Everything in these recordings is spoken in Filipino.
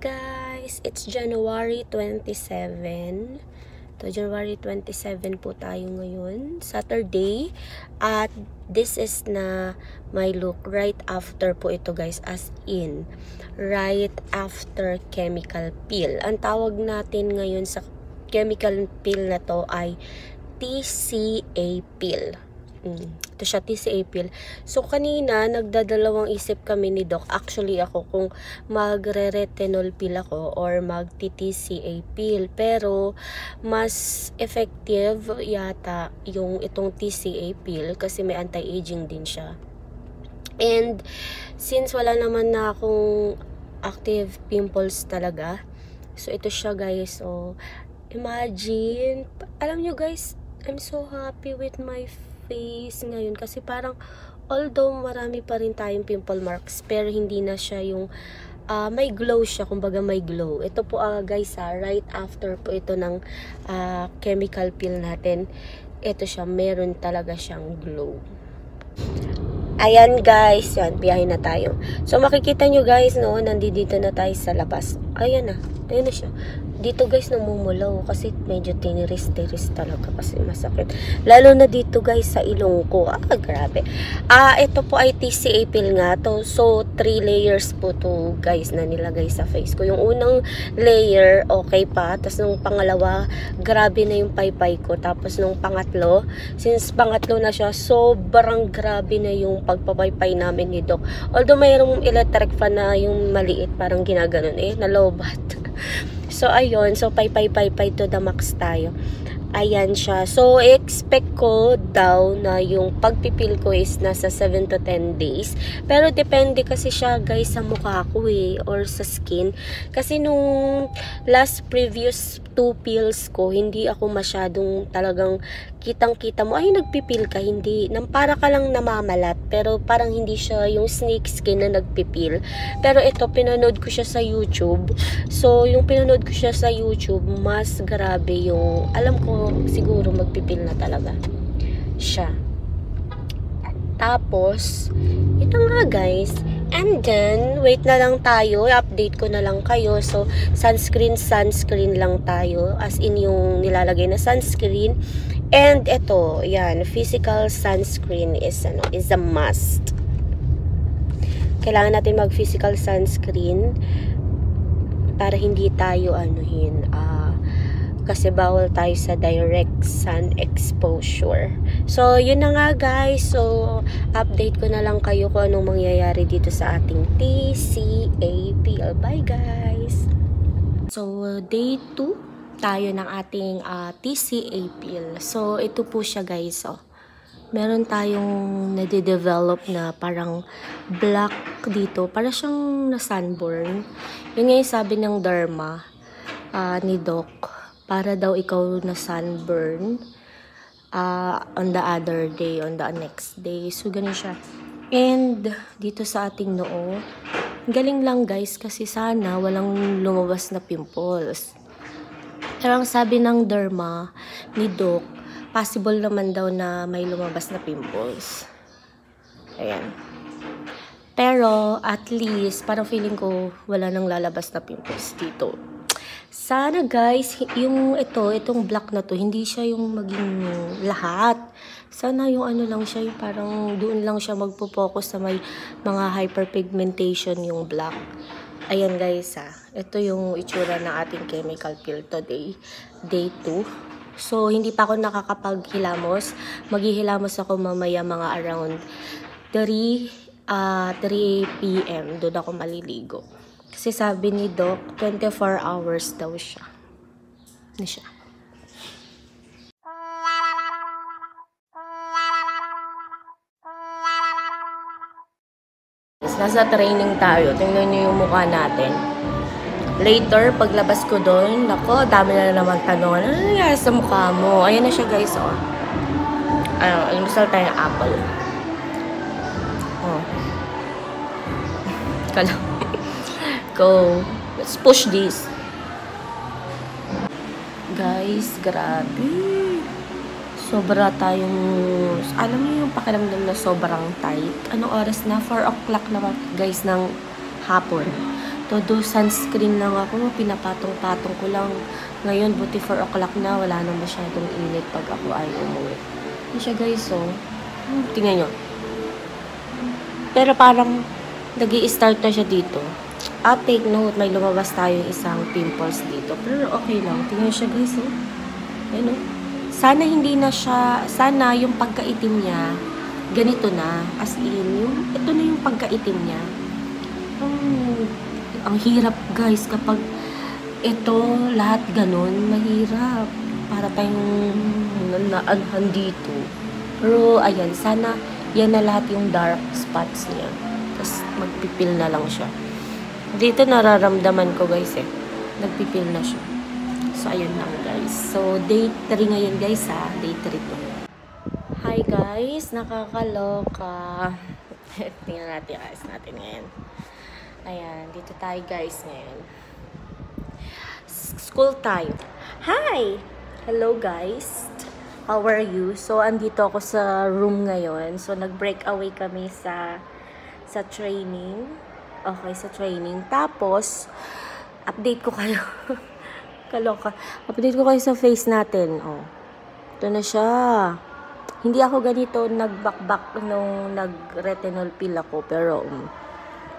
guys! It's January 27. January 27 po tayo ngayon. Saturday. At this is na my look right after po ito guys. As in, right after chemical peel. Ang tawag natin ngayon sa chemical peel na to ay TCA peel. Ito siya, TCA peel. So, kanina, nagdadalawang isip kami ni Doc. Actually, ako kung magre-retinol peel ako or mag-TCA peel. Pero, mas effective yata yung itong TCA peel kasi may anti-aging din siya. And, since wala naman na akong active pimples talaga, so, ito siya guys. So, imagine, alam nyo guys, I'm so happy with my face ngayon kasi parang although marami pa rin tayong pimple marks pero hindi na siya yung may glow siya, kumbaga may glow. Ito po guys right after po ito ng chemical peel natin, ito siya, meron talaga siyang glow. Ayan guys, yan, biyahe na tayo. So makikita nyo guys, no, nandito na tayo sa labas. Ayan na siya. Dito guys namumulaw kasi medyo tiniris-tiris talaga kasi masakit. Lalo na dito guys sa ilong ko. Grabe. Ito po ay TCA peel nga to. So 3 layers po to guys na nilagay sa face ko. Yung unang layer okay pa, tapos nung pangalawa grabe na yung paypay ko. Tapos nung pangatlo, since pangatlo na siya, sobrang grabe na yung pagpapaypay namin ni Doc. Although mayroong electric fan na yung maliit, parang ginaganon nalobat. So, ayun. So, pay to the max tayo. Ayan siya. So, expect ko daw na yung pagpipil ko is nasa 7 to 10 days. Pero, depende kasi siya, guys, sa mukha ko or sa skin. Kasi nung last previous 2 pills ko, hindi ako masyadong talagang kitang-kita mo, ay, nagpipil ka. Hindi. Para ka lang namamalat. Pero, parang hindi siya yung snake skin na nagpipil. Pero, ito, pinanood ko siya sa YouTube. So, yung pinanood ko siya sa YouTube, mas grabe yung, alam ko, siguro magpipil na talaga siya. Tapos, ito nga guys. And then, wait na lang tayo. Update ko na lang kayo. So, sunscreen lang tayo. As in yung nilalagay na sunscreen. And ito, yan, physical sunscreen is a must. Kailangan natin mag-physical sunscreen para hindi tayo kasi bawal tayo sa direct sun exposure. So, yun na nga guys. So, update ko na lang kayo kung anong mangyayari dito sa ating TCA peel. Bye guys! So, day 2 tayo ng ating TCA peel. So, ito po siya guys. Meron tayong nade-develop na parang black dito. Para siyang na-sunburn. Yun nga yung sabi ng derma ni Doc. Para daw ikaw na sunburn on the other day, on the next day. So, ganun siya. And, dito sa ating noo, galing lang guys kasi sana walang lumabas na pimples. Pero ang sabi ng derma ni Doc, possible naman daw na may lumabas na pimples. Ayan. Pero, at least, parang feeling ko wala nang lalabas na pimples dito. Sana guys, itong black na to, hindi siya yung maging lahat. Sana yung lang siya, yung parang doon lang siya magpo-focus sa may mga hyperpigmentation yung black. Ayan guys ito yung itsura ng ating chemical peel today, day 2. So, hindi pa ako nakakapaghilamos. Maghihilamos ako mamaya mga around 3 p.m. Doon ako maliligo. Kasi sabi ni Doc, 24 hours daw siya. Ano siya? Nasa training tayo. Tingnan niyo yung mukha natin. Later, paglabas ko doon, nako, dami na naman tanong. Ano nangyari sa mukha mo? Ayan na siya guys, almusal tayo ng apple. Kala. Go. Let's push this. Guys, grabe. Sobra tayong, alam niyo yung pakiramdam na sobrang tight. Anong oras na? 4 o'clock na guys ng hapon. Todo sunscreen lang ako, pinapatong-patong ko lang. Ngayon, buti 4 o'clock na, wala nang masyadong init pag ako ay umuwi. Yan siya guys, oh. Tingnan nyo. Pero parang, nag-i-start na siya dito. Take note, may lumabas tayo isang pimples dito. Pero okay lang. Tingnan siya guys, oh. Yan, oh. Sana hindi na siya, sana yung pagkaitim niya, ganito na. As in, ito na yung pagkaitim niya. Ang hirap guys kapag ito lahat ganun, mahirap para tayong naanhan dito. Pero ayan, sana yan na lahat yung dark spots niya, tapos magpipil na lang siya. Dito nararamdaman ko guys nagpipil na siya. So ayan lang guys, so day 3 ngayon guys ha, day 3 to. Hi guys, nakakaloka. Tingnan natin guys natin ngayon. Ayan, dito tayo guys ngayon. School tayo. Hi! Hello guys. How are you? So, andito ako sa room ngayon. So, nag-break away kami sa training. Okay, sa training. Tapos, update ko kayo. Kaloka. Update ko kayo sa face natin. Oh. Ito na siya. Hindi ako ganito nagbakbak nung nag-retinol pill ako. Pero,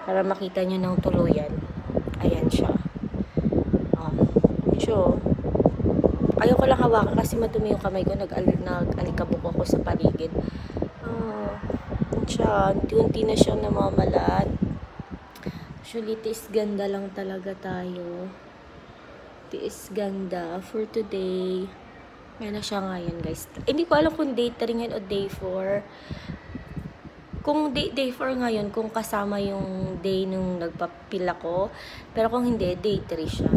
para makita nyo ng tuluyan. Ayan siya. So, ayoko lang hawakan kasi madumi yung kamay ko. Nag-alikabok ako sa paligid. Siya. Unti-unti na siyang namamalat. Actually, tiis ganda lang talaga tayo. Tiis ganda for today. Yan na siya ngayon, guys. Hindi ko alam kung day 3 ngayon o day 4. Kung day 4 ngayon, kung kasama yung day nung nagpapil ako. Pero kung hindi, day 3 siya.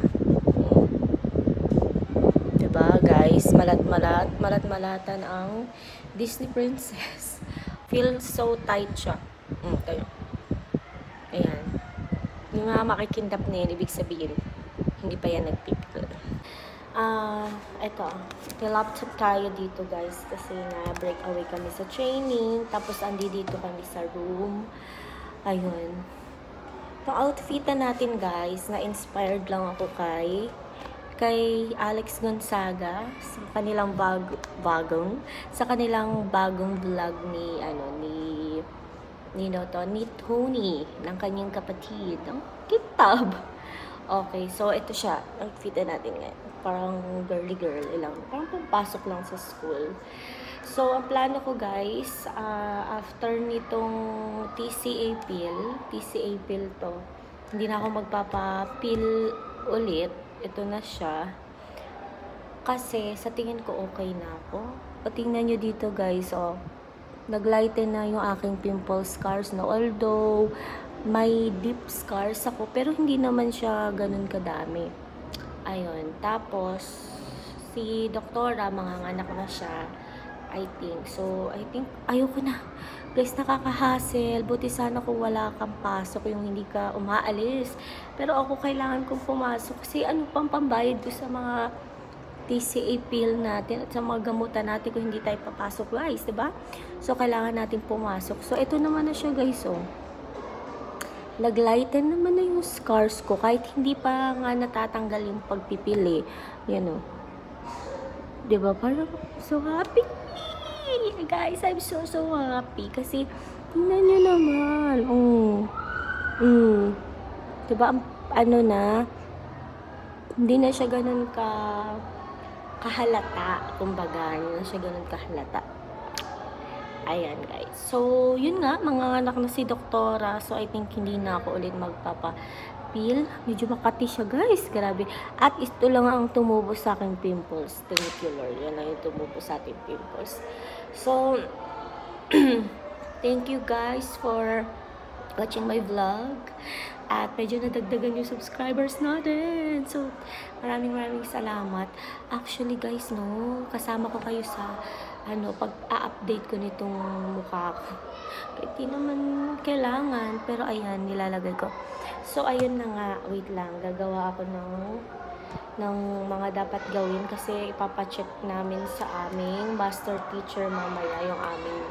Diba, guys? Malat-malatan ang Disney Princess. Feel so tight siya. Tayo. Ayan. Yung mga makikindap na yan, ibig sabihin, hindi pa yan nagpipil. Ito, laptop tayo dito guys kasi na-break away kami sa training, tapos dito kami sa room. Ayun. Itong outfitan natin guys, na-inspired lang ako kay Alex Gonzaga sa kanilang bagong vlog ni Tony ng kanyang kapatid. Ang kitab. Okay, so ito siya. Outfitan natin ngayon. Parang girly girl lang. Parang pumpasok lang sa school. So, ang plano ko guys, after nitong TCA pill to, hindi na ako magpapapil ulit. Ito na siya. Kasi, sa tingin ko okay na ako. Patingnan nyo dito guys, oh. Naglighten na yung aking pimple scars na although may deep scars ako, pero hindi naman siya ganun kadami. Ayun. Tapos, si doktora, manganganak na siya. I think. So, ayoko na. Guys, nakaka-hassle. Buti sana kung wala kang pasok, yung hindi ka umaalis. Pero ako kailangan kong pumasok. Kasi ano pang pambayad ko sa mga TCA pill natin at sa mga gamutan natin kung hindi tayo papasok guys, diba? So, kailangan natin pumasok. So, ito naman na siya guys, oh. Naglighten naman na yung scars ko kahit hindi pa nga natatanggal yung pagpipili. Yan o. Diba? Parang so happy. Guys, I'm so happy. Kasi, tingnan nyo naman. Diba? Ano na, hindi na siya ganun kahalata. Kumbaga, hindi na siya ganun kahalata. Ayan guys. So, yun nga, manganganak na si doktora. So, I think hindi na ako ulit magpapapil. Medyo makati siya guys. Grabe. At ito lang ang tumubo sa aking pimples. Tenicular. Yan lang yung tumubo sa ating pimples. So, thank you guys for watching my vlog. At medyo nadagdagan yung subscribers natin. So, maraming salamat. Actually guys, no, kasama ko kayo sa pag-a-update ko nitong mukha ko. Kahit di naman kailangan, pero ayan, nilalagay ko. So, ayun na nga, wait lang, gagawa ako ng mga dapat gawin kasi ipapacheck namin sa aming master teacher mamaya yung aming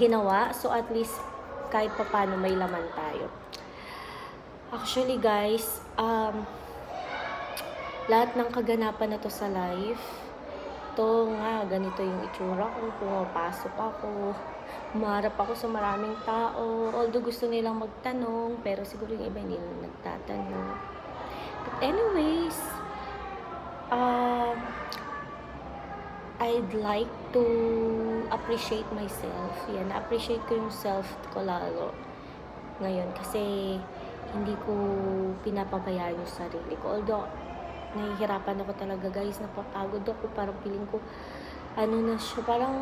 ginawa. So, at least, kahit pa paano may laman tayo. Actually guys, lahat ng kaganapan na to sa life, to nga, ganito yung itsura ko, pumapasok ako, humarap ako sa maraming tao, although gusto nilang magtanong, pero siguro yung iba hindi na nagtatanong. But anyways, I'd like to appreciate myself. Yan, na-appreciate ko yung self ko lalo ngayon kasi hindi ko pinapabayaan yung sarili ko. Although, nahihirapan ako talaga guys, napapagod ako, parang feeling ko, ano na siya, parang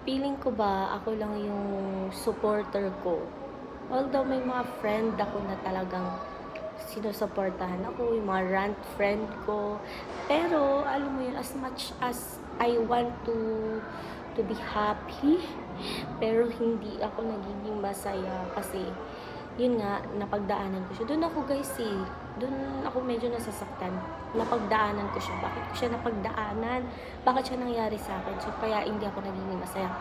feeling ko ba, ako lang yung supporter ko. Although may mga friend ako na talagang sinusuportahan ako, yung mga rant friend ko. Pero, alam mo yun, as much as I want to be happy, pero hindi ako nagiging masaya kasi yun nga, napagdaanan ko siya. Doon ako guys doon ako medyo nasasaktan. Napagdaanan ko siya. Bakit ko siya napagdaanan? Bakit siya nangyari sa akin? So, kaya hindi ako nagiging masaya.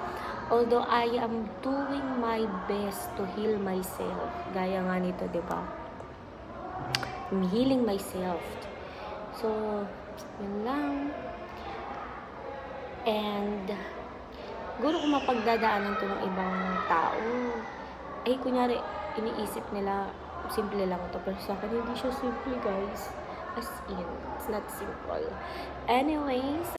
Although, I am doing my best to heal myself. Gaya nga nito, diba? I'm healing myself. So, yun lang. And, siguro kung mapagdadaanan ko ng ibang tao, kunyari, iniisip nila, simple lang ito. Pero sa akin, hindi siya simple, guys. As in, it's not simple. Anyways,